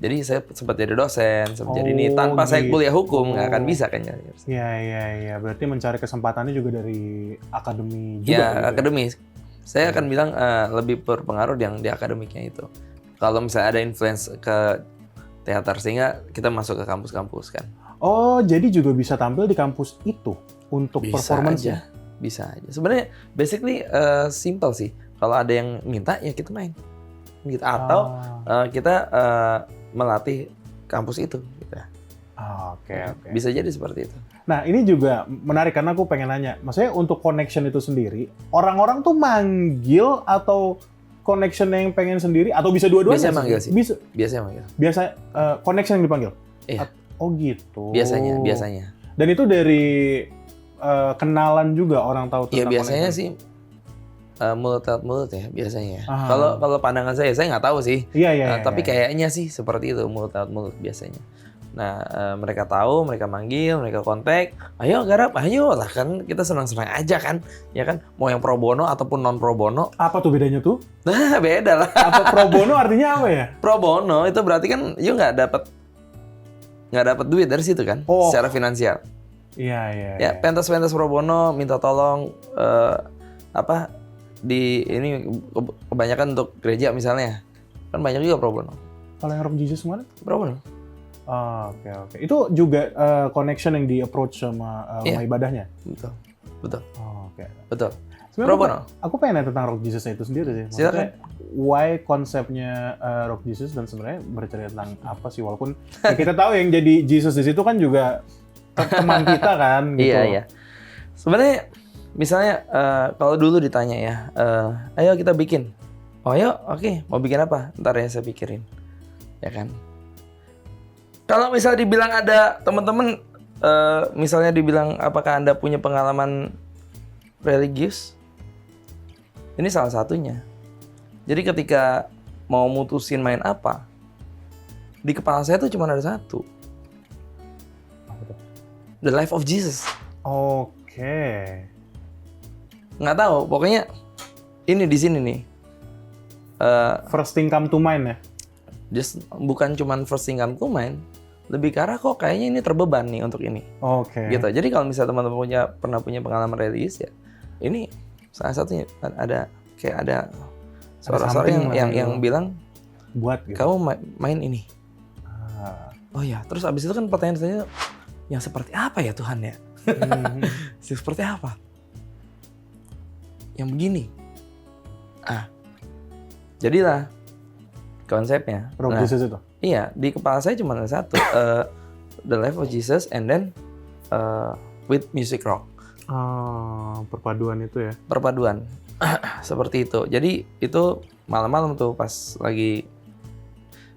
Jadi saya sempat jadi dosen, sempat jadi ini tanpa saya kuliah hukum nggak akan bisa kan. Iya. Berarti mencari kesempatannya juga dari akademi juga. Ya, gitu akademis. Saya akan bilang lebih berpengaruh yang di akademiknya itu. Kalau misalnya ada influence ke teater sehingga kita masuk ke kampus-kampus kan. Oh, jadi juga bisa tampil di kampus itu untuk performance ya? Bisa aja. Sebenarnya basically simple sih. Kalau ada yang minta ya kita main. Gitu. Atau kita melatih kampus itu gitu. Oke. Bisa jadi seperti itu. Nah, ini juga menarik karena aku pengen nanya. Maksudnya untuk connection itu sendiri, orang-orang tuh manggil atau connection yang pengen sendiri atau bisa dua-duanya? Biasanya manggil sih. Biasanya manggil. Biasa connection yang dipanggil? Iya. Oh gitu. Biasanya. Dan itu dari kenalan juga orang tahu tentang biasanya connection? sih mulut ya biasanya. Ah. Kalau pandangan saya nggak tahu sih. Iya. Tapi kayaknya sih seperti itu mulut biasanya. Nah, mereka tahu, mereka manggil, mereka kontak, ayo garap, ayo lah kan kita senang-senang aja kan, ya kan, mau yang pro bono ataupun non pro bono. Apa tuh bedanya tuh? Nah, beda lah. Apa pro bono artinya apa ya? Pro bono itu berarti kan you nggak dapat duit dari situ kan, secara finansial. Iya. Ya, pentas-pentas pro bono minta tolong ini kebanyakan untuk gereja misalnya, kan banyak juga pro bono. Kalau yang Rock Jesus mana? Pro bono. Oke. Itu juga connection yang di-approach sama rumah ibadahnya? Betul. Oke. Betul. Sebenarnya aku pengen nanya tentang Rock Jesus itu sendiri sih. Silakan. Why konsepnya Rock Jesus dan sebenarnya bercerita tentang apa sih? Walaupun ya kita tahu yang jadi Jesus di situ kan juga teman kita kan gitu. Iya. Sebenarnya misalnya kalau dulu ditanya ya, ayo kita bikin. Oh ayo, oke. Mau bikin apa? Ntar ya saya pikirin. Ya kan? Kalau misalnya dibilang ada teman-teman, misalnya dibilang apakah Anda punya pengalaman religius? Ini salah satunya. Jadi ketika mau mutusin main apa, di kepala saya tuh cuma ada satu. The Life of Jesus. Oke. Nggak tahu, pokoknya ini di sini nih. First thing come to mind ya? Just bukan cuma first thing come to mind. Lebih ke arah kok kayaknya ini terbeban nih untuk ini. Oke. Gitu. Jadi kalau misalnya teman-teman pernah punya pengalaman religius ya, ini salah satunya ada suara-suara yang bilang buat gitu. Kamu main ini. Oh ya, terus abis itu kan pertanyaan-pertanyaan yang seperti apa ya Tuhan ya? Seperti apa? Yang begini. Jadilah konsepnya. Rock Jesus itu? Iya, di kepala saya cuma ada satu. The Life of Jesus and then with music rock. Perpaduan itu ya? Perpaduan. Seperti itu. Jadi itu malam-malam tuh pas lagi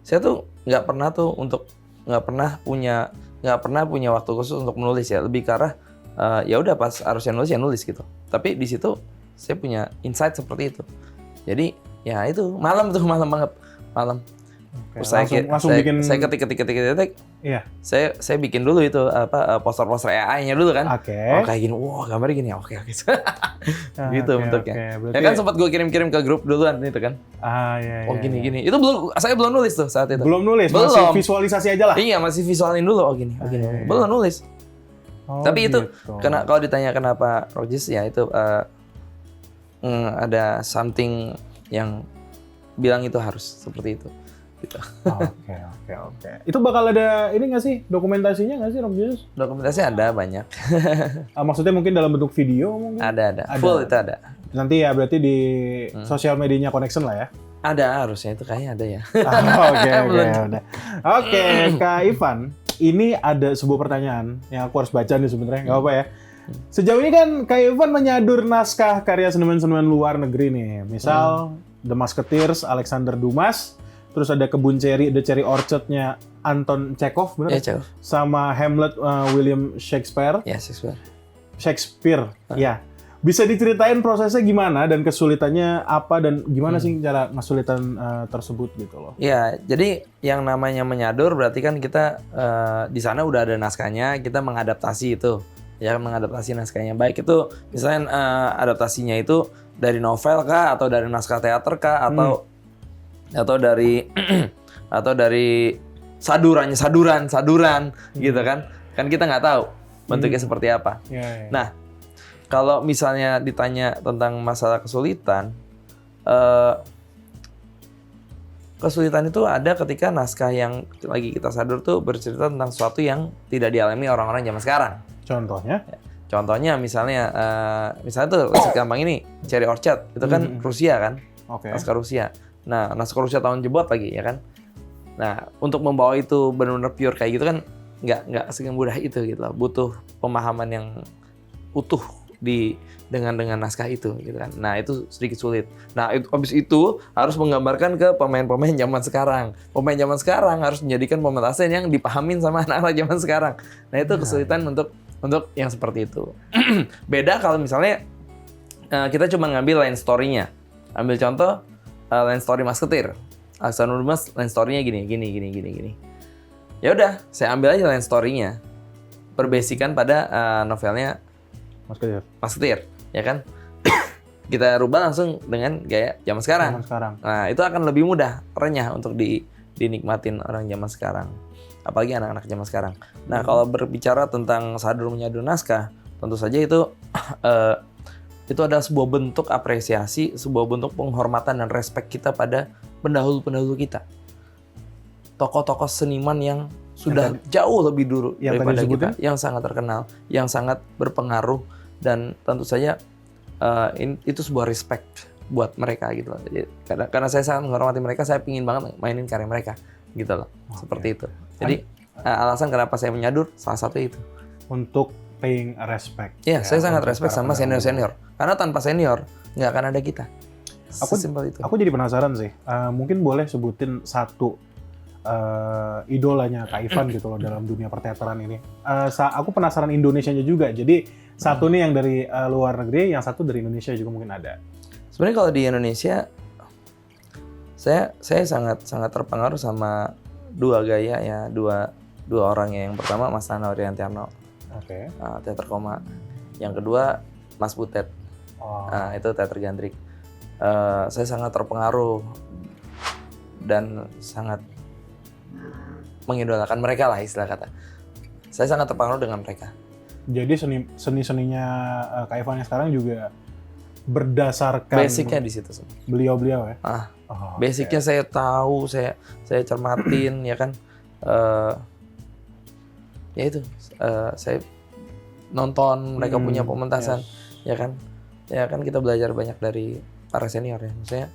saya tuh nggak pernah punya waktu khusus untuk menulis ya. Lebih ke arah ya udah pas harusnya nulis ya nulis gitu. Tapi di situ saya punya insight seperti itu. Jadi ya itu malam banget. Okay. Saya ketik. Iya. Saya bikin dulu itu poster-poster AI-nya dulu kan. Oke. Oh kayak gini, wah gambarnya gini. Oke. Gitu bentuknya. Berarti... Ya kan sempat gue kirim ke grup duluan itu kan. Iya. Oh gini. Itu saya belum nulis tuh saat itu. Belum nulis, masih visualisasi aja lah. Iya, masih visualin dulu. Oh gini. Iya. Belum nulis. Tapi gitu. itu kalau ditanya kenapa Rogis ya itu ada something yang bilang itu harus seperti itu. Gitu. Oke. Itu bakal ada ini nggak sih dokumentasinya nggak sih Rock Jesus? Dokumentasi ada banyak. Maksudnya mungkin dalam bentuk video mungkin? Ada. Full itu ada. Nanti ya berarti di sosial medianya Connection lah ya? Ada harusnya itu kayaknya ada ya. Oke, Kak Ivan, ini ada sebuah pertanyaan yang aku harus baca nih sebenarnya, nggak apa ya. Sejauh ini kan Kak Ivan menyadur naskah karya seniman-seniman luar negeri nih, misal The Musketeers, Alexander Dumas. Terus ada Kebun Ceri, The Cherry Orchard-nya Anton Chekhov, benar? Ya, Chekhov. Sama Hamlet, William Shakespeare. Ya, Shakespeare, ya. Bisa diceritain prosesnya gimana dan kesulitannya apa dan gimana sih cara kesulitan tersebut gitu loh? Ya, jadi yang namanya menyadur berarti kan kita di sana udah ada naskahnya, kita mengadaptasi itu. Ya, mengadaptasi naskahnya. Baik itu misalnya adaptasinya itu dari novel kah atau dari naskah teater kah atau dari saduran gitu kan kita nggak tahu bentuknya seperti apa. Yeah. Nah kalau misalnya ditanya tentang masalah kesulitan, eh, kesulitan itu ada ketika naskah yang lagi kita sadur tuh bercerita tentang sesuatu yang tidak dialami orang-orang zaman sekarang. Contohnya? Contohnya misalnya tuh gampang ini Cherry Orchard itu kan Rusia kan, naskah Rusia. Nah naskah Rusia tahun jebot lagi ya kan. Nah untuk membawa itu benar-benar pure kayak gitu kan nggak semudah itu gitu loh. Butuh pemahaman yang utuh dengan naskah itu gitu kan. Nah itu sedikit sulit. Nah habis itu harus menggambarkan ke pemain-pemain zaman sekarang. Pemain zaman sekarang harus menjadikan pementasan yang dipahamin sama anak-anak zaman sekarang. Nah itu kesulitan untuk yang seperti itu. Beda kalau misalnya kita cuma ngambil line story-nya. Ambil contoh line story Masketir. Aksanul Mas line story-nya gini. Ya udah, saya ambil aja line story-nya. Berbasikan pada novelnya Masketir, ya kan? Kita rubah langsung dengan gaya zaman sekarang. Nah, itu akan lebih mudah, renyah untuk dinikmatin orang zaman sekarang. Apalagi anak-anak zaman sekarang. Nah, kalau berbicara tentang sadur menyadur naskah, tentu saja itu adalah sebuah bentuk apresiasi, sebuah bentuk penghormatan dan respek kita pada pendahulu-pendahulu kita. Tokoh-tokoh seniman yang sudah jauh lebih dulu daripada kita, yang sangat terkenal, yang sangat berpengaruh, dan tentu saja itu sebuah respect buat mereka gitu loh. Jadi, karena saya sangat menghormati mereka, saya pingin banget mainin karya mereka gitu loh. Seperti itu. Jadi alasan kenapa saya menyadur salah satu itu. Untuk paying respect. Iya, saya sangat respect sama senior-senior. Karena tanpa senior nggak akan ada kita. Sesimpel itu. Aku jadi penasaran sih. Mungkin boleh sebutin satu idolanya Kak Ivan gitu loh dalam dunia perteateran ini. Aku penasaran Indonesianya juga. Jadi satu nih yang dari luar negeri, yang satu dari Indonesia juga mungkin ada. Sebenarnya kalau di Indonesia, saya sangat terpengaruh sama dua gaya ya, dua orang ya. Yang pertama Mas Nana Oriantiarno, teater koma. Yang kedua Mas Butet, itu teater gandrik. Saya sangat terpengaruh dan sangat mengidolakan mereka lah istilah kata. Saya sangat terpengaruh dengan mereka. Jadi seni-seninya Kak Ivan yang sekarang juga berdasarkan basicnya di situ semua. Beliau-beliau ya. Basicnya saya tahu, saya cermatin ya kan. Ya itu, saya nonton mereka punya pementasan, ya kan. Ya kan kita belajar banyak dari para senior ya. Maksudnya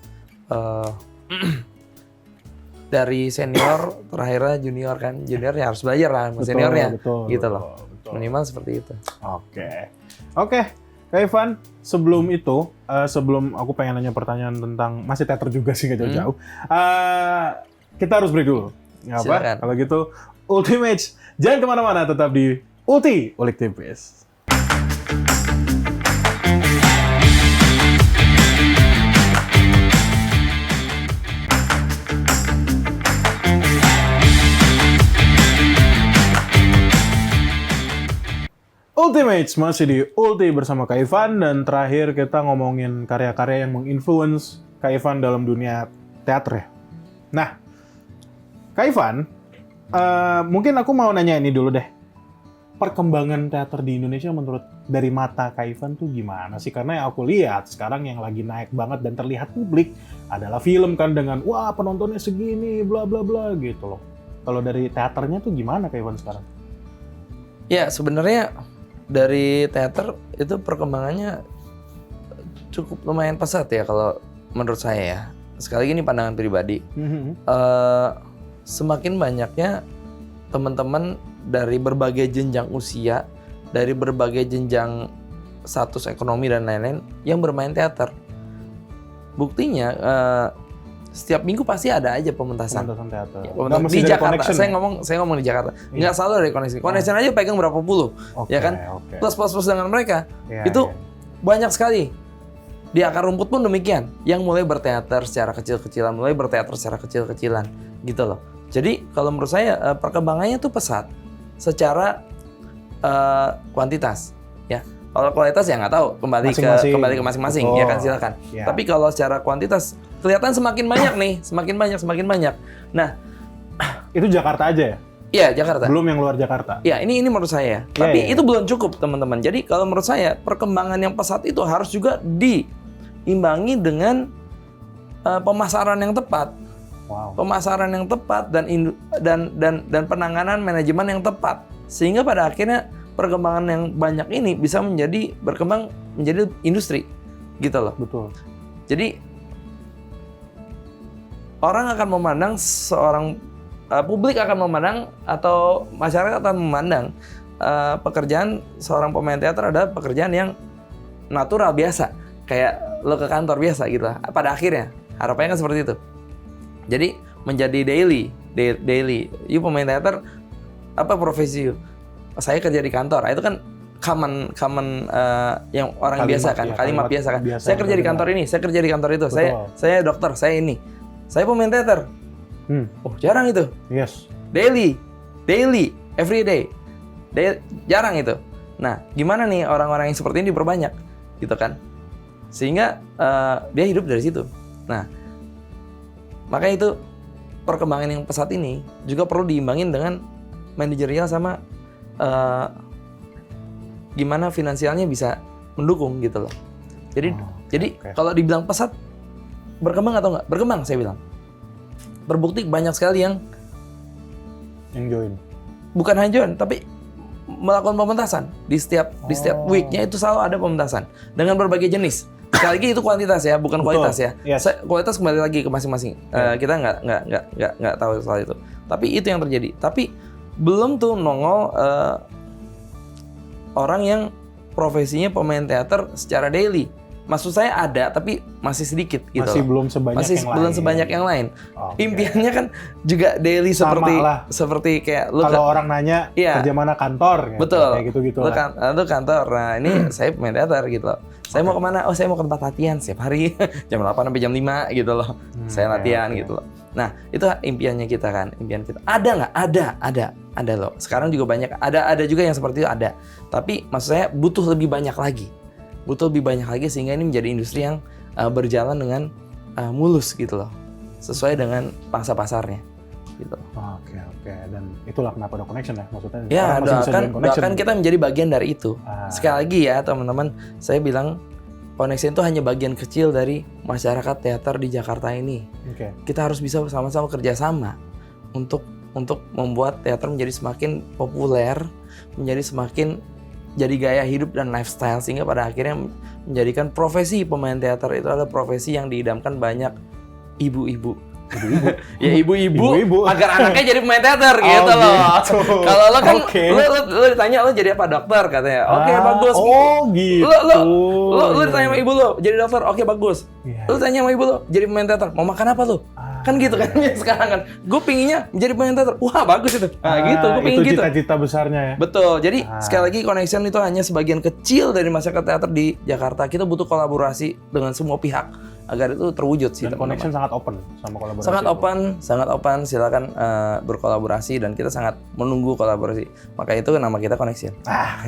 dari senior terakhirnya junior kan. Juniornya harus belajar lah sama seniornya. Gitu loh. Minimal seperti itu. Oke. Kak Ivan, sebelum itu, sebelum aku pengen nanya pertanyaan tentang masih teater juga sih, gak jauh-jauh. Kita harus break dulu. Nggak apa? Kalau gitu, Ultimate, jangan kemana-mana, tetap di Ulti Ulik Tipis. Ultimates masih di Ulti bersama Kak Ivan, dan terakhir kita ngomongin karya-karya yang menginfluence Kak Ivan dalam dunia teater ya. Nah, Kak Ivan, mungkin aku mau nanya ini dulu deh. Perkembangan teater di Indonesia menurut dari mata Kak Ivan tuh gimana sih? Karena yang aku lihat sekarang yang lagi naik banget dan terlihat publik adalah film kan, dengan wah penontonnya segini bla bla bla gitu loh. Kalau dari teaternya tuh gimana Kak Ivan sekarang? Ya sebenarnya dari teater itu perkembangannya cukup lumayan pesat ya kalau menurut saya ya. Sekali lagi ini pandangan pribadi. Semakin banyaknya teman-teman dari berbagai jenjang usia, dari berbagai jenjang status ekonomi dan lain-lain yang bermain teater. Buktinya setiap minggu pasti ada aja pementasan teater. Ya, di Jakarta. Saya ngomong di Jakarta. Nggak selalu dari connection. Connection aja pegang berapa puluh, ya kan? Plus dengan mereka. Itu banyak sekali. Di akar rumput pun demikian. Yang mulai berteater secara kecil-kecilan, gitu loh. Jadi kalau menurut saya perkembangannya tuh pesat secara kuantitas, ya. Kalau kualitas ya nggak tahu, kembali ke masing-masing, ya kan, silakan. Tapi kalau secara kuantitas kelihatan semakin banyak nih, semakin banyak. Nah, itu Jakarta aja ya? Iya, Jakarta. Belum yang luar Jakarta. Ya, ini menurut saya. Tapi itu belum cukup, teman-teman. Jadi kalau menurut saya, perkembangan yang pesat itu harus juga diimbangi dengan pemasaran yang tepat. Wow. Pemasaran yang tepat dan penanganan manajemen yang tepat. Sehingga pada akhirnya perkembangan yang banyak ini bisa berkembang menjadi industri. Gitu loh. Betul. Jadi orang akan memandang publik akan memandang atau masyarakat akan memandang pekerjaan seorang pemain teater adalah pekerjaan yang natural biasa, kayak lo ke kantor biasa gitu lah. Pada akhirnya harapannya kan seperti itu. Jadi menjadi daily. You pemain teater, apa profesi you? Saya kerja di kantor. Itu kan common yang orang biasa kan, kalimat biasa kan. Saya kerja di kantor ini, saya kerja di kantor itu. Saya dokter, saya ini. Saya pemain teater. Oh, jarang itu. Yes. Daily, every day. Jarang itu. Nah, gimana nih orang-orang yang seperti ini diperbanyak, gitu kan? Sehingga dia hidup dari situ. Nah, makanya itu perkembangan yang pesat ini juga perlu diimbangin dengan manajerial sama gimana finansialnya bisa mendukung gitu loh. Jadi kalau dibilang pesat, berkembang atau enggak? Berkembang, saya bilang. Terbukti banyak sekali yang join. Bukan hanya join, tapi melakukan pementasan di setiap week-nya itu selalu ada pementasan dengan berbagai jenis. Sekali lagi itu kuantitas ya, bukan kualitas ya. Yes. Kualitas kembali lagi ke masing-masing. Kita nggak tahu soal itu. Tapi itu yang terjadi. Tapi belum tuh nongol orang yang profesinya pemain teater secara daily. Maksud saya ada, tapi masih sedikit gitu. Masih belum sebanyak yang lain. Okay. Impiannya kan juga daily seperti kayak lu kalau orang nanya kerja mana kantor, betul. Kayak gitu-gitu lah. Lu kantor. Nah, ini saya pemain teater gitu loh. Saya mau kemana? Oh, saya mau ke tempat latihan setiap hari jam 8 sampai jam 5 gitu loh. Saya latihan gitu loh. Nah, itu impiannya kita kan, impian kita. Ada nggak? Ada loh. Sekarang juga banyak. Ada juga yang seperti itu ada. Tapi maksud saya butuh lebih banyak lagi. Sehingga ini menjadi industri yang berjalan dengan mulus gitu loh, sesuai dengan pangsa pasarnya gitu. Oke. Dan itulah kenapa ada connection ya, maksudnya. Ya, doakan kita menjadi bagian dari itu. Sekali lagi ya teman-teman, saya bilang connection itu hanya bagian kecil dari masyarakat teater di Jakarta ini. Kita harus bisa bersama-sama kerjasama untuk membuat teater menjadi semakin populer, menjadi semakin jadi gaya hidup dan lifestyle, sehingga pada akhirnya menjadikan profesi pemain teater itu adalah profesi yang diidamkan banyak ibu-ibu. Ya ibu-ibu agar anaknya jadi pemain teater gitu loh. Kalau lo kan lo ditanya lo jadi apa, dokter katanya. Oke, bagus. Gitu. Lo ditanya sama ibu lo jadi dokter. Oke, bagus. Lo tanya sama ibu lo jadi pemain teater. Mau makan apa lo? Kan gitu kan sekarang kan. Gue pinginnya menjadi pemain teater. Wah, bagus itu. Nah, gitu. Gue pingin gitu. Itu cita-cita besarnya ya. Betul. Jadi sekali lagi connection itu hanya sebagian kecil dari masyarakat teater di Jakarta. Kita butuh kolaborasi dengan semua pihak agar itu terwujud sih. Dan connection sangat open sama kolaborasi. Sangat open. Silakan berkolaborasi dan kita sangat menunggu kolaborasi. Maka itu nama kita Connection.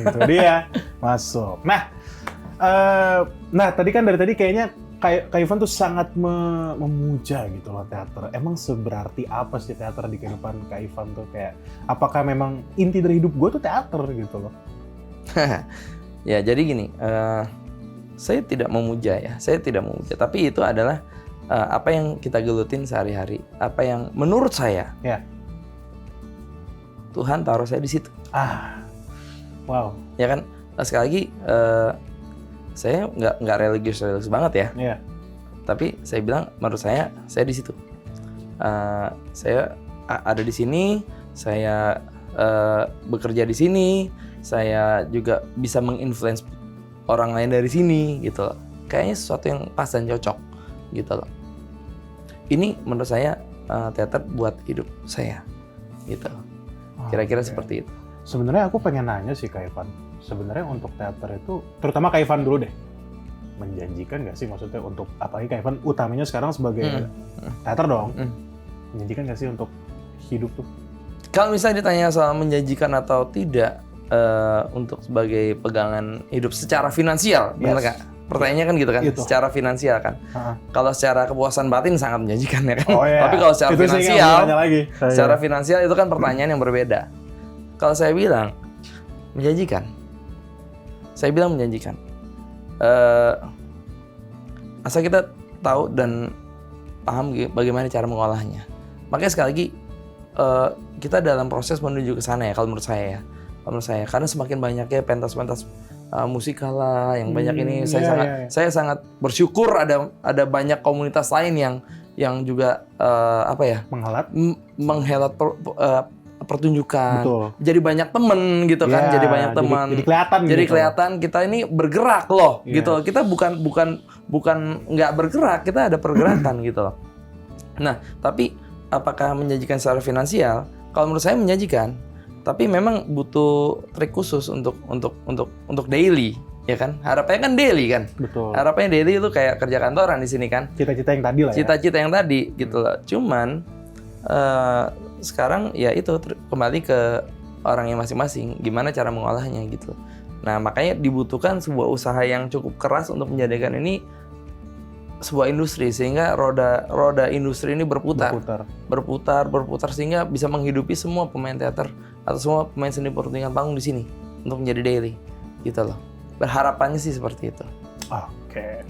Itu dia. Masuk. Nah, tadi kan dari tadi kayaknya Kak Ivan tuh sangat memuja gitu loh teater. Emang seberarti apa sih teater di kehidupan Kak Ivan tuh, kayak apakah memang inti dari hidup gue tuh teater gitu loh? Ya jadi gini, saya tidak memuja, tapi itu adalah apa yang kita gelutin sehari-hari, apa yang menurut saya Tuhan taruh saya di situ. Wow. Ya kan, sekali lagi saya nggak religius banget ya. Tapi saya bilang menurut saya di situ. Saya ada di sini, saya bekerja di sini, saya juga bisa menginfluence orang lain dari sini gitu loh. Kayaknya sesuatu yang pas dan cocok gitu loh. Ini menurut saya teater buat hidup saya gitu. Kira-kira seperti itu. Sebenarnya aku pengen nanya sih Kak Ivan. Sebenarnya untuk teater itu, terutama Kak Ivan dulu deh, menjanjikan nggak sih, maksudnya untuk, apalagi Kak Ivan utamanya sekarang sebagai teater dong, menjanjikan nggak sih untuk hidup tuh? Kalau misalnya ditanya soal menjanjikan atau tidak untuk sebagai pegangan hidup secara finansial, benar nggak? Pertanyaannya kan gitu kan, Itu. secara finansial kan. Kalau secara kepuasan batin sangat menjanjikan ya kan. Oh, iya. Tapi kalau secara Itu saya nggak finansial, mau tanya lagi. secara finansial itu kan pertanyaan yang berbeda. Kalau saya bilang menjanjikan, saya bilang menjanjikan. Asal kita tahu dan paham bagaimana cara mengolahnya. Makanya sekali lagi kita dalam proses menuju ke sana ya kalau menurut saya ya. Kalau menurut saya karena semakin banyaknya pentas-pentas musikal lah yang banyak ini saya sangat bersyukur ada banyak komunitas lain yang juga menghelat pertunjukan. Betul. Jadi banyak temen gitu kan, jadi banyak teman. Jadi kelihatan. Jadi kelihatan kita ini bergerak loh, gitu. Kita bukan nggak bergerak, kita ada pergerakan gitu loh. Nah, tapi apakah menjanjikan secara finansial? Kalau menurut saya menjanjikan, tapi memang butuh trik khusus untuk daily, ya kan? Harapannya kan daily kan. Betul. Harapannya daily itu kayak kerja kantoran di sini kan. Cita-cita yang tadi lah. Cita-cita yang tadi gitu loh. Cuman sekarang ya itu kembali ke orangnya masing-masing, gimana cara mengolahnya gitu. Nah makanya dibutuhkan sebuah usaha yang cukup keras untuk menjadikan ini sebuah industri sehingga roda industri ini berputar sehingga bisa menghidupi semua pemain teater atau semua pemain seni pertunjukan panggung di sini untuk menjadi daily gitu loh. Berharapannya sih seperti itu. Oke.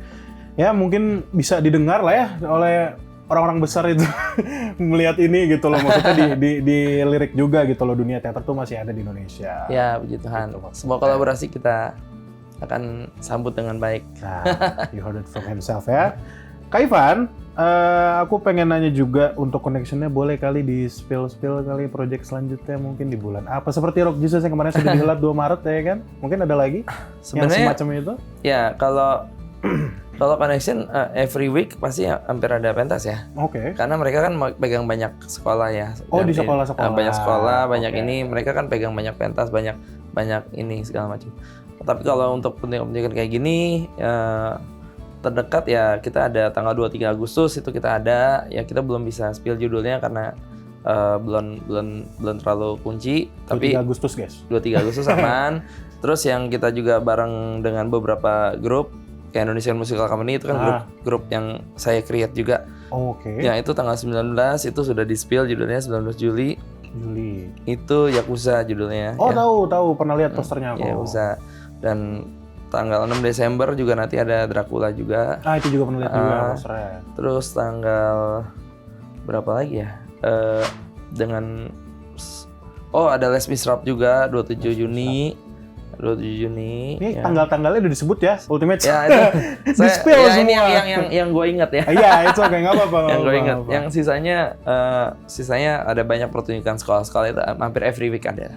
Ya mungkin bisa didengar lah ya oleh orang-orang besar itu melihat ini gitu loh, maksudnya di lirik juga gitu loh, dunia teater tuh masih ada di Indonesia. Ya puji Tuhan. Gitu, sebuah kolaborasi kita akan sambut dengan baik. Nah, you heard it from himself ya. Kak Ivan, aku pengen nanya juga untuk connectionnya, boleh kali di spill kali project selanjutnya mungkin di bulan apa? Seperti Rock Jesus yang kemarin sudah dihelat 2 Maret ya kan? Mungkin ada lagi sebenarnya, yang semacam itu? Ya, kalau connection every week pasti hampir ada pentas ya. Oke. Karena mereka kan pegang banyak sekolah ya. Oh, di sekolah-sekolah. Banyak sekolah, banyak ini, mereka kan pegang banyak pentas, banyak ini segala macam. Tapi kalau untuk pendidikan kayak gini terdekat ya kita ada tanggal 23 Agustus itu kita ada, ya kita belum bisa spill judulnya karena belum terlalu kunci. 23 Tapi Agustus guys. 23 Agustus aman. Terus yang kita juga bareng dengan beberapa grup kayak Indonesian Musical Company itu kan grup yang saya create juga. Oke. Ya itu tanggal 19 itu sudah di spill judulnya 19 Juli. Itu Yakuza judulnya. Oh ya. Tahu pernah lihat posternya aku. Yakuza. Dan tanggal 6 Desember juga nanti ada Dracula juga. Itu juga pernah lihat juga posternya. Terus tanggal berapa lagi ya? Ada Les Miserables juga 27 Juni. 27 Juni. Ini tanggal-tanggalnya udah disebut ya, Ultimate. Ya itu. Semua. Ini yang gue ingat ya. Iya, itu oke, nggak apa-apa. Yang gue ingat. Yang sisanya ada banyak pertunjukan sekolah-sekolah itu hampir every week ada.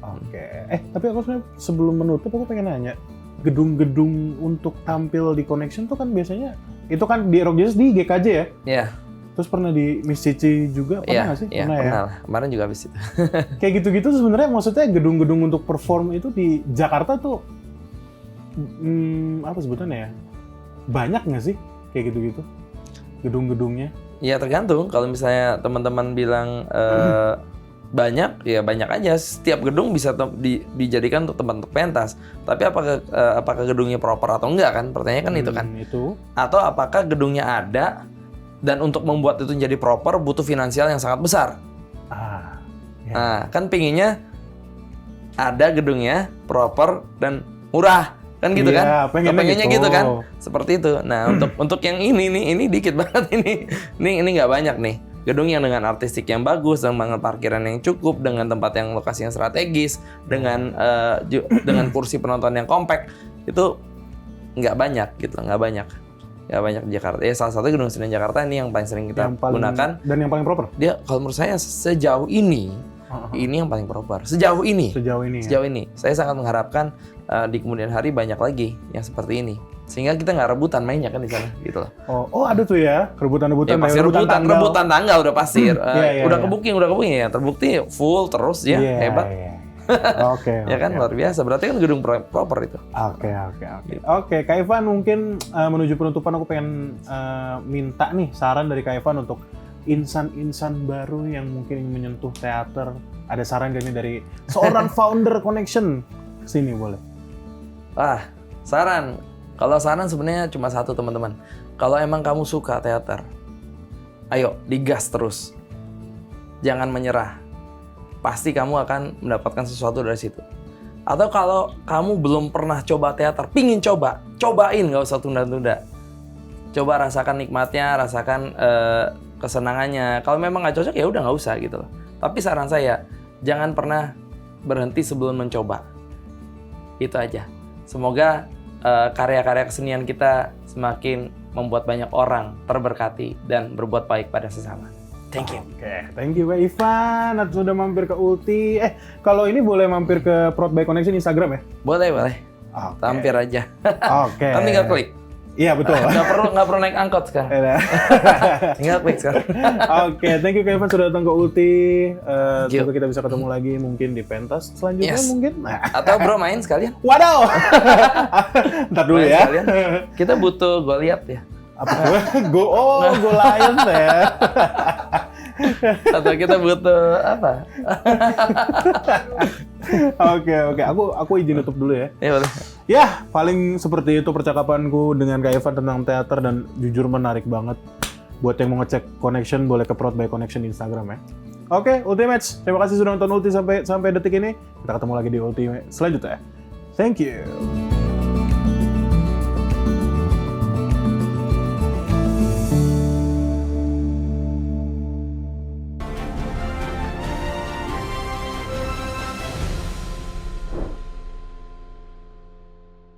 Oke. Tapi aku sebenarnya sebelum menutup aku pengen nanya, gedung-gedung untuk tampil di Connection tuh kan biasanya itu kan di Rock Jesus di GKJ ya? Iya. Terus pernah di Miss Cici juga, pernah nggak sih? Iya, pernah ya? Kemarin juga habis itu. Kayak gitu-gitu sebenarnya maksudnya gedung-gedung untuk perform itu di Jakarta tuh, apa sebutannya ya? Banyak nggak sih kayak gitu-gitu? Gedung-gedungnya? Ya tergantung, kalau misalnya teman-teman bilang banyak, ya banyak aja. Setiap gedung bisa dijadikan untuk tempat pentas. Tapi apakah gedungnya proper atau enggak kan? Pertanyaannya kan itu kan? Itu. Atau apakah gedungnya ada, dan untuk membuat itu menjadi proper butuh finansial yang sangat besar. Nah, kan pinginnya ada gedungnya proper dan murah, kan gitu kan? Pengennya gitu kan? Seperti itu. Nah, untuk yang ini dikit banget ini nggak banyak nih. Gedung yang dengan artistik yang bagus, dengan parkiran yang cukup, dengan tempat yang lokasi yang strategis, dengan kursi penonton yang compact, itu nggak banyak gitu, nggak banyak di Jakarta. Ya salah satu gedung seni Jakarta ini yang paling sering kita gunakan dan yang paling proper. Dia kalau menurut saya sejauh ini yang paling proper. Sejauh ini saya sangat mengharapkan di kemudian hari banyak lagi yang seperti ini. Sehingga kita nggak rebutan mainnya kan di sana gitu loh. Oh ada tuh ya, rebutan-rebutan. Ya, pasti rebutan tanggal udah pasti. Udah ke-booking ya. Terbukti full terus ya. Hebat. Oke. Ya kan luar biasa. Berarti kan gedung proper itu. Oke, Kak Ivan mungkin menuju penutupan aku pengen minta nih saran dari Kak Ivan untuk insan-insan baru yang mungkin ingin menyentuh teater. Ada saran gak nih dari seorang founder Connection? Sini boleh. Saran. Kalau saran sebenarnya cuma satu teman-teman. Kalau emang kamu suka teater, ayo digas terus. Jangan menyerah. Pasti kamu akan mendapatkan sesuatu dari situ. Atau kalau kamu belum pernah coba teater, pingin coba, cobain, nggak usah tunda-tunda. Coba rasakan nikmatnya, rasakan kesenangannya. Kalau memang nggak cocok ya udah nggak usah gitu loh. Tapi saran saya, jangan pernah berhenti sebelum mencoba. Itu aja. Semoga karya-karya kesenian kita semakin membuat banyak orang terberkati dan berbuat baik pada sesama. Thank you. Oke, thank you Kak Ivan atas sudah mampir ke Ulti. Kalau ini boleh mampir ke Prod by Connection Instagram ya? Boleh. Oke. Tampir aja. Oke. Kan tinggal klik. Iya betul. Nggak perlu naik angkot sekarang. Tinggal klik sekarang. Oke, thank you Kak Ivan sudah datang ke Ulti. Thank you. Semoga kita bisa ketemu lagi mungkin di pentas selanjutnya Yes. mungkin. Atau bro main sekalian. Wadaw. Ntar dulu Main ya. sekalian. Kita butuh Goliath ya. Apa tuh? Go Lions ya. Atau kita butuh apa? Oke. Aku izin tutup dulu ya. Ya boleh. Ya, paling seperti itu percakapanku dengan Kak Ivan tentang teater dan jujur menarik banget. Buat yang mau ngecek Connection boleh ke Prod by Connection di Instagram ya. Oke, Ultimates. Terima kasih sudah nonton Ulti sampai detik ini. Kita ketemu lagi di Ulti selanjutnya. Thank you.